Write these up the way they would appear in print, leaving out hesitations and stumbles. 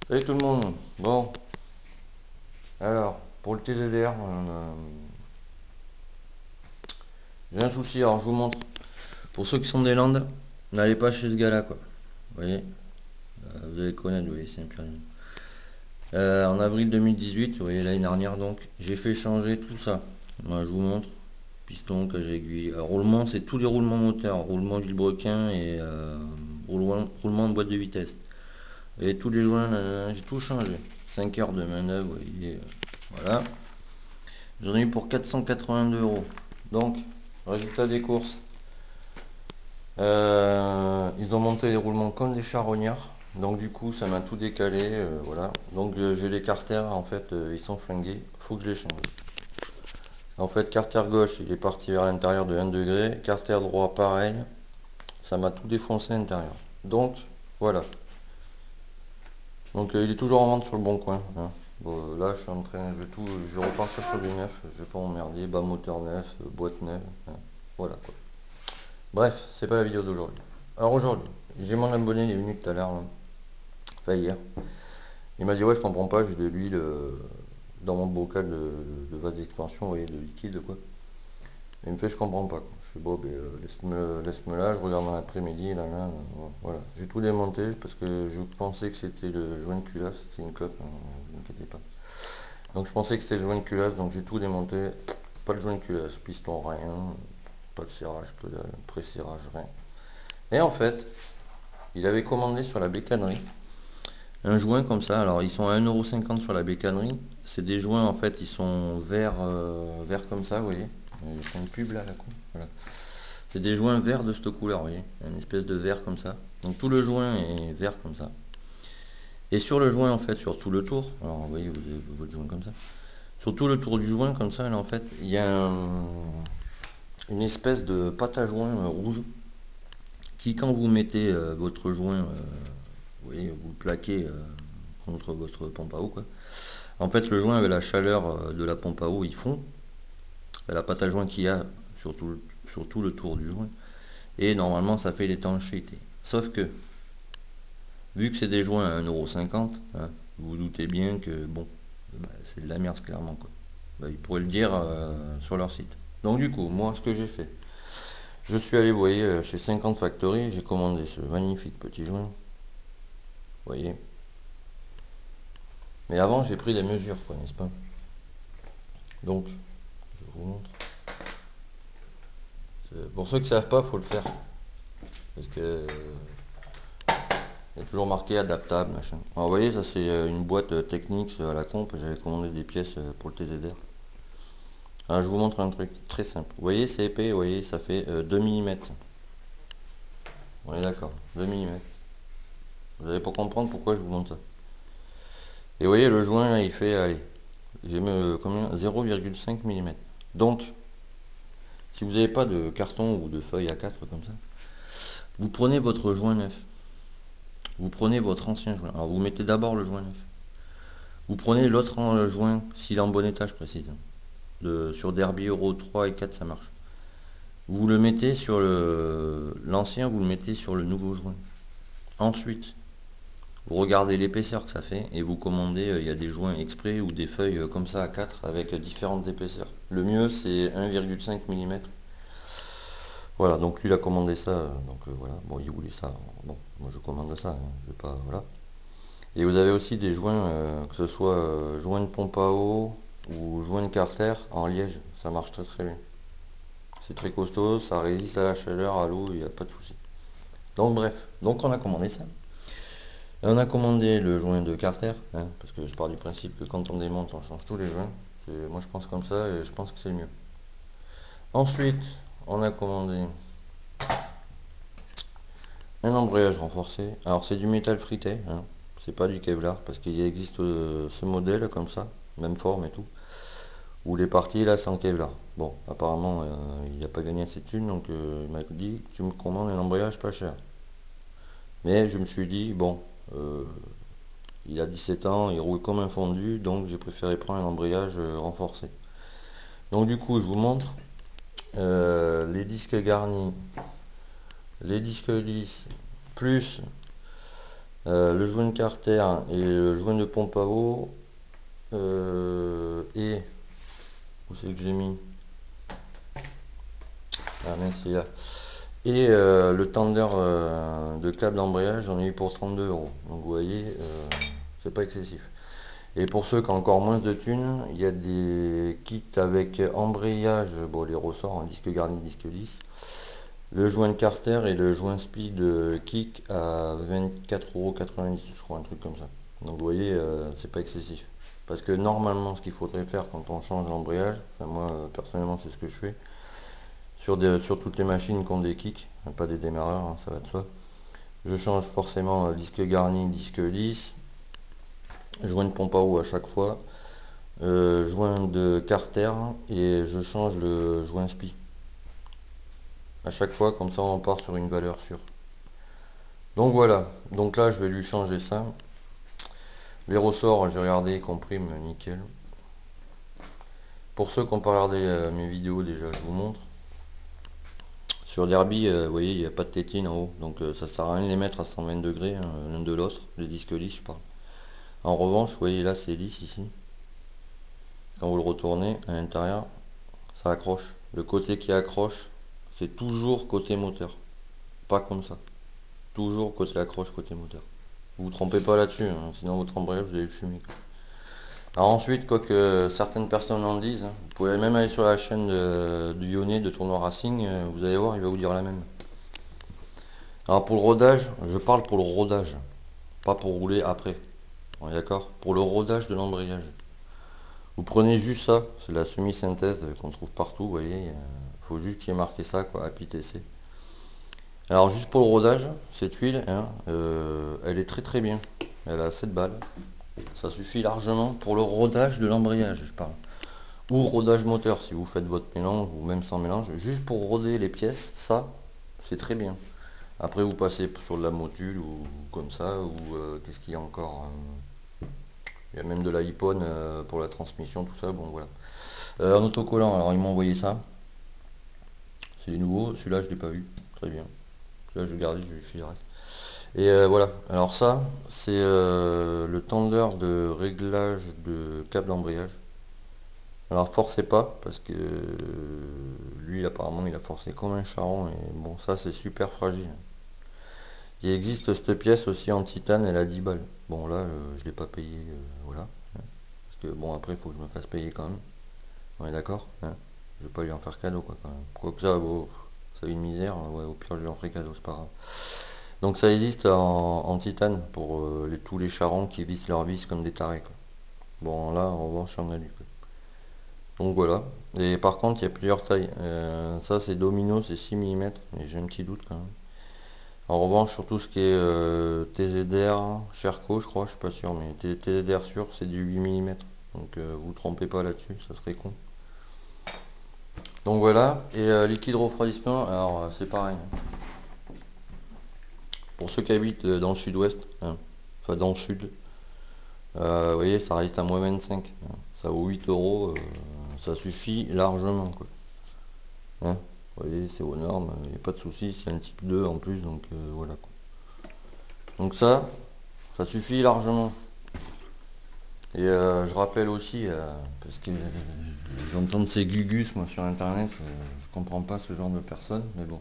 Salut tout le monde. Bon, alors, pour le TZR, j'ai un souci, alors je vous montre. Pour ceux qui sont des Landes, n'allez pas chez ce gars-là, quoi. Vous voyez, vous allez connaître, vous voyez, c'est un pur. En avril 2018, vous voyez, l'année dernière, donc, j'ai fait changer tout ça. Moi, je vous montre. Piston, cage aiguille. Roulement, c'est tous les roulements moteurs. Roulement vilebrequin et roulement de boîte de vitesse. Et tous les joints, j'ai tout changé. 5 heures de manœuvre, vous voyez. Voilà. J'en ai eu pour 482 euros. Donc, résultat des courses. Ils ont monté les roulements comme des charognards. Donc du coup, ça m'a tout décalé. Voilà. Donc j'ai les carters, en fait, ils sont flingués. Faut que je les change. En fait, carter gauche, il est parti vers l'intérieur de 1 degré. Carter droit, pareil. Ça m'a tout défoncé à l'intérieur. Donc, voilà. Donc il est toujours en vente sur le bon coin, hein. Bon, là, je suis en train, je vais repartir sur du neuf. Je vais pas m'emmerder. Bas moteur neuf, boîte neuve, hein. Voilà quoi. Bref, c'est pas la vidéo d'aujourd'hui. Alors aujourd'hui, j'ai mon abonné, il est venu tout à l'heure, là. Enfin hier. Il m'a dit ouais je comprends pas, j'ai de l'huile dans mon bocal de vase d'expansion, vous voyez, de liquide quoi. Il me fait je comprends pas quoi. Je fais bon ben, laisse-me là, je regarde dans l'après-midi, là, voilà. J'ai tout démonté parce que je pensais que c'était le joint de culasse, c'est une clope, hein, ne vous inquiétez pas. Donc je pensais que c'était le joint de culasse, donc j'ai tout démonté. Pas le joint de culasse, piston rien, pas de cirage, pas de pré-cirage, rien. Et en fait, il avait commandé sur la bécannerie un joint comme ça. Alors ils sont à 1,50 € sur la bécannerie. C'est des joints en fait, ils sont verts comme ça, vous voyez. Il y a une pub là, la con. Voilà. C'est des joints verts de cette couleur, vous voyez. Une espèce de vert comme ça. Donc tout le joint est vert comme ça. Et sur le joint en fait, sur tout le tour, alors vous voyez, vous avez votre joint comme ça. Sur tout le tour du joint comme ça, là en fait, il y a une espèce de pâte à joint rouge qui quand vous mettez votre joint, vous voyez, vous le plaquez contre votre pompe à eau quoi. En fait, le joint avec la chaleur de la pompe à eau, il fond. La pâte à joint qu'il y a sur tout le tour du joint. Et normalement, ça fait l'étanchéité. Sauf que, vu que c'est des joints à 1,50 €, hein, vous vous doutez bien que, bon, bah, c'est de la merde, clairement, quoi. Bah, ils pourraient le dire sur leur site. Donc, du coup, moi, ce que j'ai fait, je suis allé, vous voyez, chez 50 Factory, j'ai commandé ce magnifique petit joint. Vous voyez. Mais avant, j'ai pris les mesures, quoi, n'est-ce pas? Donc, je vous montre. Pour ceux qui ne savent pas, il faut le faire. Parce que il y a toujours marqué adaptable, machin. Alors, vous voyez, ça c'est une boîte Technics à la comp. J'avais commandé des pièces pour le TZR. Alors, je vous montre un truc très simple. Vous voyez, c'est épais, vous voyez, ça fait 2 mm. On est d'accord, 2 mm. Vous allez pas comprendre pourquoi je vous montre ça. Et vous voyez, le joint, là, il fait, allez, j'ai mis combien 0,5 mm. Donc, si vous n'avez pas de carton ou de feuille A4 comme ça, vous prenez votre joint neuf. Vous prenez votre ancien joint. Alors, vous mettez d'abord le joint neuf. Vous prenez l'autre joint, s'il est en bon état, je précise. Sur Derby Euro 3 et 4, ça marche. Vous le mettez sur l'ancien, vous le mettez sur le nouveau joint. Ensuite, vous regardez l'épaisseur que ça fait et vous commandez, il y a des joints exprès ou des feuilles comme ça à 4 avec différentes épaisseurs. Le mieux, c'est 1,5 mm. Voilà, donc lui il a commandé ça, donc voilà, bon il voulait ça, bon moi je commande ça, hein, je vais pas, voilà. Et vous avez aussi des joints, que ce soit joint de pompe à eau ou joint de carter en liège, ça marche très très bien. C'est très costaud, ça résiste à la chaleur, à l'eau, il n'y a pas de souci. Donc bref, donc on a commandé ça. On a commandé le joint de carter, hein, parce que je pars du principe que quand on démonte, on change tous les joints. Moi je pense comme ça et je pense que c'est le mieux. Ensuite, on a commandé un embrayage renforcé. Alors c'est du métal frité, hein, c'est pas du Kevlar, parce qu'il existe ce modèle comme ça, même forme et tout, où les parties là c'est en Kevlar. Bon, apparemment il n'a pas gagné assez de thunes, donc il m'a dit tu me commandes un embrayage pas cher. Mais je me suis dit, bon, il a 17 ans, il roule comme un fondu, donc j'ai préféré prendre un embrayage renforcé. Donc du coup, je vous montre les disques garnis, les disques lisses, plus le joint de carter et le joint de pompe à eau, et où c'est que j'ai mis, ah mince, c'est là, et le tender de câble d'embrayage, j'en ai eu pour 32 euros. Donc vous voyez, c'est pas excessif. Et pour ceux qui ont encore moins de thunes, il y a des kits avec embrayage, bon les ressorts, disque garni, disque lisse, le joint de carter et le joint speed kick à 24,90 €, je crois, un truc comme ça. Donc vous voyez, c'est pas excessif. Parce que normalement, ce qu'il faudrait faire quand on change l'embrayage, enfin moi personnellement c'est ce que je fais, sur toutes les machines qui ont des kicks, pas des démarreurs, hein, ça va de soi. Je change forcément disque garni, disque lisse, joint de pompe à eau à chaque fois, joint de carter, et je change le joint spi à chaque fois, comme ça on part sur une valeur sûre. Donc voilà, donc là je vais lui changer ça. Les ressorts, j'ai regardé, ils compriment nickel. Pour ceux qui n'ont pas regardé mes vidéos déjà, je vous montre. Sur Derby, vous voyez, il n'y a pas de tétine en haut, donc ça sert à rien de les mettre à 120 degrés l'un de l'autre, les disques lisses je parle. En revanche, vous voyez là c'est lisse ici. Quand vous le retournez à l'intérieur, ça accroche. Le côté qui accroche, c'est toujours côté moteur. Pas comme ça. Toujours côté accroche, côté moteur. Vous vous trompez pas là-dessus, hein, sinon votre embrayage vous allez le fumer. Alors ensuite, quoi que certaines personnes en disent, hein, vous pouvez même aller sur la chaîne du Lyonnais de Tournoi Racing, vous allez voir, il va vous dire la même. Alors pour le rodage, je parle pour le rodage, pas pour rouler après. On est d'accord? Pour le rodage de l'embrayage. Vous prenez juste ça, c'est la semi-synthèse qu'on trouve partout, vous voyez, il faut juste qu'il y ait marqué ça, quoi, API-TC. Alors juste pour le rodage, cette huile, hein, elle est très très bien. Elle a 7 balles. Ça suffit largement pour le rodage de l'embrayage, je parle. Ou rodage moteur, si vous faites votre mélange, ou même sans mélange. Juste pour roder les pièces, ça, c'est très bien. Après, vous passez sur de la motule, ou comme ça, ou qu'est-ce qu'il y a encore, il y a même de la hippone pour la transmission, tout ça, bon voilà. Un autocollant, alors ils m'ont envoyé ça. C'est nouveau, celui-là je l'ai pas vu, très bien. Celui-là je vais garder, je lui file le reste. Et voilà, alors ça, c'est le tender de réglage de câble d'embrayage. Alors forcez pas, parce que lui apparemment il a forcé comme un charron, et bon ça c'est super fragile. Il existe cette pièce aussi en titane, elle a 10 balles. Bon là je l'ai pas payé, voilà. Parce que bon après il faut que je me fasse payer quand même. On est d'accord, hein. Je vais pas lui en faire cadeau quoi quand même. Quoique ça, bon, c'est une misère, ouais, au pire je lui en ferai cadeau, c'est pas grave. Donc ça existe en titane pour tous les charrons qui vissent leur vis comme des tarés, quoi. Bon là en revanche j'en ai lu, quoi. Donc voilà. Et par contre il y a plusieurs tailles. Ça c'est domino, c'est 6 mm, mais j'ai un petit doute quand même. En revanche sur tout ce qui est TZR, Sherco je crois, je suis pas sûr, mais TZR sûr c'est du 8 mm. Donc vous trompez pas là-dessus, ça serait con. Donc voilà, et liquide refroidissement, alors c'est pareil. Pour ceux qui habitent dans le sud-ouest, hein, enfin dans le sud, vous voyez, ça reste à moins 25, hein. Ça vaut 8 euros, ça suffit largement, quoi. Hein, vous voyez, c'est aux normes, il n'y a pas de souci, c'est un type 2 en plus, donc voilà, quoi. Donc ça suffit largement. Et je rappelle aussi, parce que j'entends de ces gugus moi sur internet, je comprends pas ce genre de personnes, mais bon.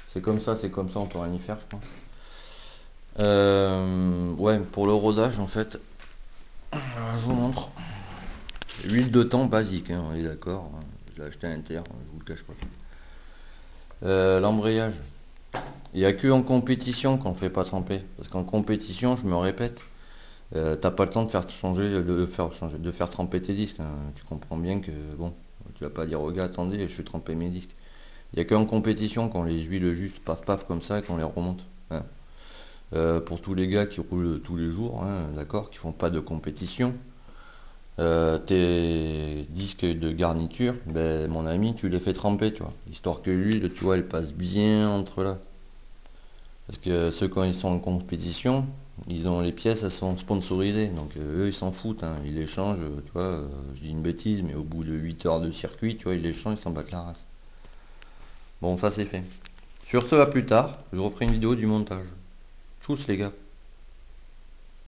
C'est comme ça, on peut rien y faire, je pense. Ouais, pour le rodage, en fait, je vous montre. Huile de thon basique, hein, on est d'accord. Je l'ai acheté à Inter, je vous le cache pas. L'embrayage. Il n'y a que en compétition qu'on ne fait pas tremper. Parce qu'en compétition, je me répète, t'as pas le temps de faire changer, de faire tremper tes disques, hein. Tu comprends bien que bon, tu vas pas dire au gars, attendez, je vais tremper mes disques. Il n'y a qu'en compétition qu'on les huile juste paf paf comme ça et qu'on les remonte, hein. Pour tous les gars qui roulent tous les jours, hein, d'accord, qui font pas de compétition, tes disques de garniture, ben, mon ami, tu les fais tremper, tu vois, histoire que l'huile, tu vois, elle passe bien entre là. Parce que ceux quand ils sont en compétition, ils ont les pièces, elles sont sponsorisées, donc eux ils s'en foutent, hein, ils les changent, tu vois, je dis une bêtise, mais au bout de 8 heures de circuit, tu vois, ils les changent, ils s'en battent la race. Bon, ça c'est fait. Sur ce, à plus tard, je referai une vidéo du montage. Tchuss les gars.